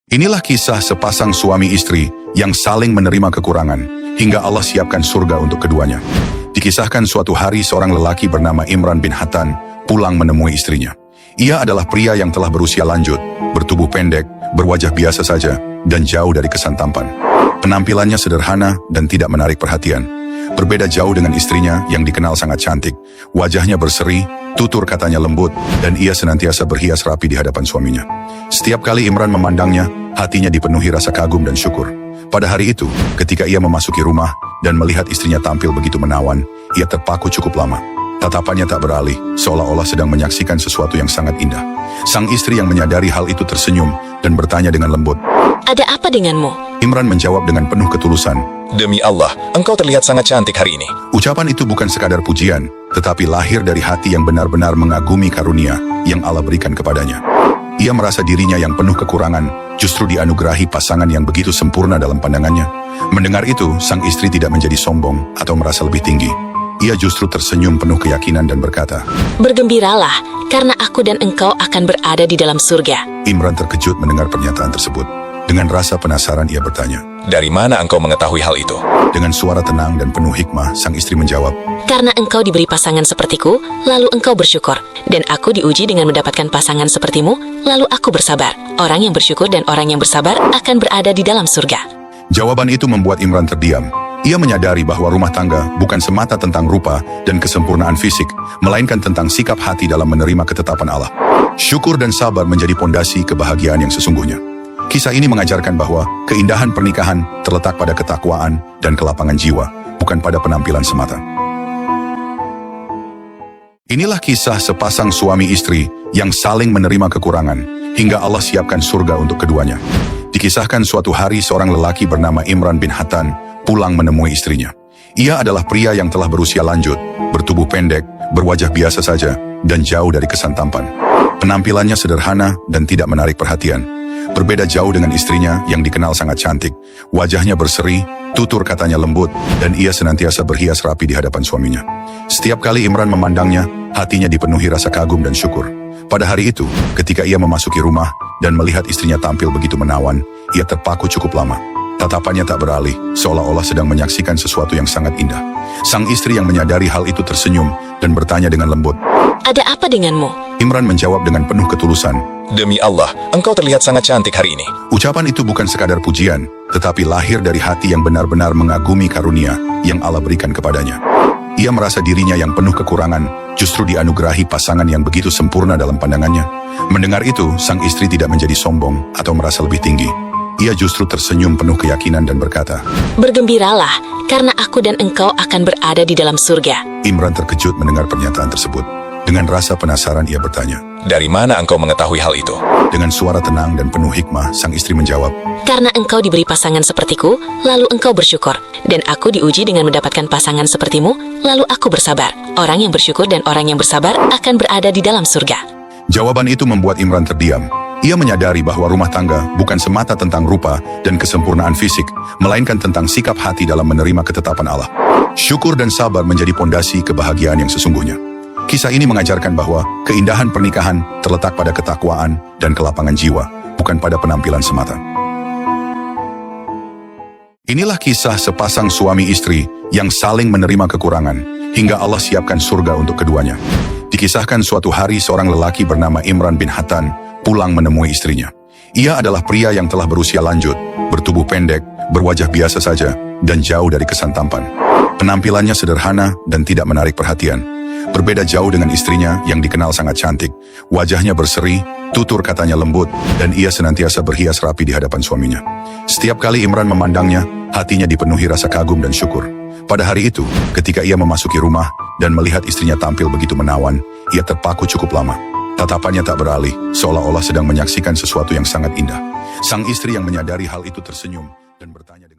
Inilah kisah sepasang suami istri yang saling menerima kekurangan hingga Allah siapkan surga untuk keduanya. Dikisahkan suatu hari seorang lelaki bernama Imran bin Hattan pulang menemui istrinya. Ia adalah pria yang telah berusia lanjut, bertubuh pendek, berwajah biasa saja, dan jauh dari kesan tampan. Penampilannya sederhana dan tidak menarik perhatian. Berbeda jauh dengan istrinya yang dikenal sangat cantik. Wajahnya berseri, tutur katanya lembut, dan ia senantiasa berhias rapi di hadapan suaminya. Setiap kali Imran memandangnya, hatinya dipenuhi rasa kagum dan syukur. Pada hari itu, ketika ia memasuki rumah dan melihat istrinya tampil begitu menawan, ia terpaku cukup lama. Tatapannya tak beralih, seolah-olah sedang menyaksikan sesuatu yang sangat indah. Sang istri yang menyadari hal itu tersenyum dan bertanya dengan lembut, "Ada apa denganmu?" Imran menjawab dengan penuh ketulusan, "Demi Allah, engkau terlihat sangat cantik hari ini." Ucapan itu bukan sekadar pujian, tetapi lahir dari hati yang benar-benar mengagumi karunia yang Allah berikan kepadanya. Ia merasa dirinya yang penuh kekurangan, justru dianugerahi pasangan yang begitu sempurna dalam pandangannya. Mendengar itu, sang istri tidak menjadi sombong atau merasa lebih tinggi. Ia justru tersenyum penuh keyakinan dan berkata, "Bergembiralah, karena aku dan engkau akan berada di dalam surga." Imran terkejut mendengar pernyataan tersebut. Dengan rasa penasaran ia bertanya, "Dari mana engkau mengetahui hal itu?" Dengan suara tenang dan penuh hikmah, sang istri menjawab, "Karena engkau diberi pasangan sepertiku, lalu engkau bersyukur. Dan aku diuji dengan mendapatkan pasangan sepertimu, lalu aku bersabar. Orang yang bersyukur dan orang yang bersabar akan berada di dalam surga." Jawaban itu membuat Imran terdiam. Ia menyadari bahwa rumah tangga bukan semata tentang rupa dan kesempurnaan fisik, melainkan tentang sikap hati dalam menerima ketetapan Allah. Syukur dan sabar menjadi pondasi kebahagiaan yang sesungguhnya. Kisah ini mengajarkan bahwa keindahan pernikahan terletak pada ketakwaan dan kelapangan jiwa, bukan pada penampilan semata. Inilah kisah sepasang suami istri yang saling menerima kekurangan hingga Allah siapkan surga untuk keduanya. Dikisahkan suatu hari seorang lelaki bernama Imran bin Hattan pulang menemui istrinya. Ia adalah pria yang telah berusia lanjut, bertubuh pendek, berwajah biasa saja, dan jauh dari kesan tampan. Penampilannya sederhana dan tidak menarik perhatian. Berbeda jauh dengan istrinya yang dikenal sangat cantik. Wajahnya berseri, tutur katanya lembut, dan ia senantiasa berhias rapi di hadapan suaminya. Setiap kali Imran memandangnya, hatinya dipenuhi rasa kagum dan syukur. Pada hari itu, ketika ia memasuki rumah dan melihat istrinya tampil begitu menawan, ia terpaku cukup lama. Tatapannya tak beralih, seolah-olah sedang menyaksikan sesuatu yang sangat indah. Sang istri yang menyadari hal itu tersenyum dan bertanya dengan lembut, "Ada apa denganmu?" Imran menjawab dengan penuh ketulusan, "Demi Allah, engkau terlihat sangat cantik hari ini." Ucapan itu bukan sekadar pujian, tetapi lahir dari hati yang benar-benar mengagumi karunia yang Allah berikan kepadanya. Ia merasa dirinya yang penuh kekurangan, justru dianugerahi pasangan yang begitu sempurna dalam pandangannya. Mendengar itu, sang istri tidak menjadi sombong atau merasa lebih tinggi. Ia justru tersenyum penuh keyakinan dan berkata, "Bergembiralah, karena aku dan engkau akan berada di dalam surga." Imran terkejut mendengar pernyataan tersebut. Dengan rasa penasaran ia bertanya, "Dari mana engkau mengetahui hal itu?" Dengan suara tenang dan penuh hikmah, sang istri menjawab, "Karena engkau diberi pasangan sepertiku, lalu engkau bersyukur. Dan aku diuji dengan mendapatkan pasangan sepertimu, lalu aku bersabar. Orang yang bersyukur dan orang yang bersabar akan berada di dalam surga." Jawaban itu membuat Imran terdiam. Ia menyadari bahwa rumah tangga bukan semata tentang rupa dan kesempurnaan fisik, melainkan tentang sikap hati dalam menerima ketetapan Allah. Syukur dan sabar menjadi pondasi kebahagiaan yang sesungguhnya. Kisah ini mengajarkan bahwa keindahan pernikahan terletak pada ketakwaan dan kelapangan jiwa, bukan pada penampilan semata. Inilah kisah sepasang suami istri yang saling menerima kekurangan hingga Allah siapkan surga untuk keduanya. Dikisahkan suatu hari seorang lelaki bernama Imran bin Hattan pulang menemui istrinya. Ia adalah pria yang telah berusia lanjut, bertubuh pendek, berwajah biasa saja, dan jauh dari kesan tampan. Penampilannya sederhana dan tidak menarik perhatian. Berbeda jauh dengan istrinya yang dikenal sangat cantik. Wajahnya berseri, tutur katanya lembut, dan ia senantiasa berhias rapi di hadapan suaminya. Setiap kali Imran memandangnya, hatinya dipenuhi rasa kagum dan syukur. Pada hari itu, ketika ia memasuki rumah dan melihat istrinya tampil begitu menawan, ia terpaku cukup lama. Tatapannya tak beralih, seolah-olah sedang menyaksikan sesuatu yang sangat indah. Sang istri yang menyadari hal itu tersenyum dan bertanya dengan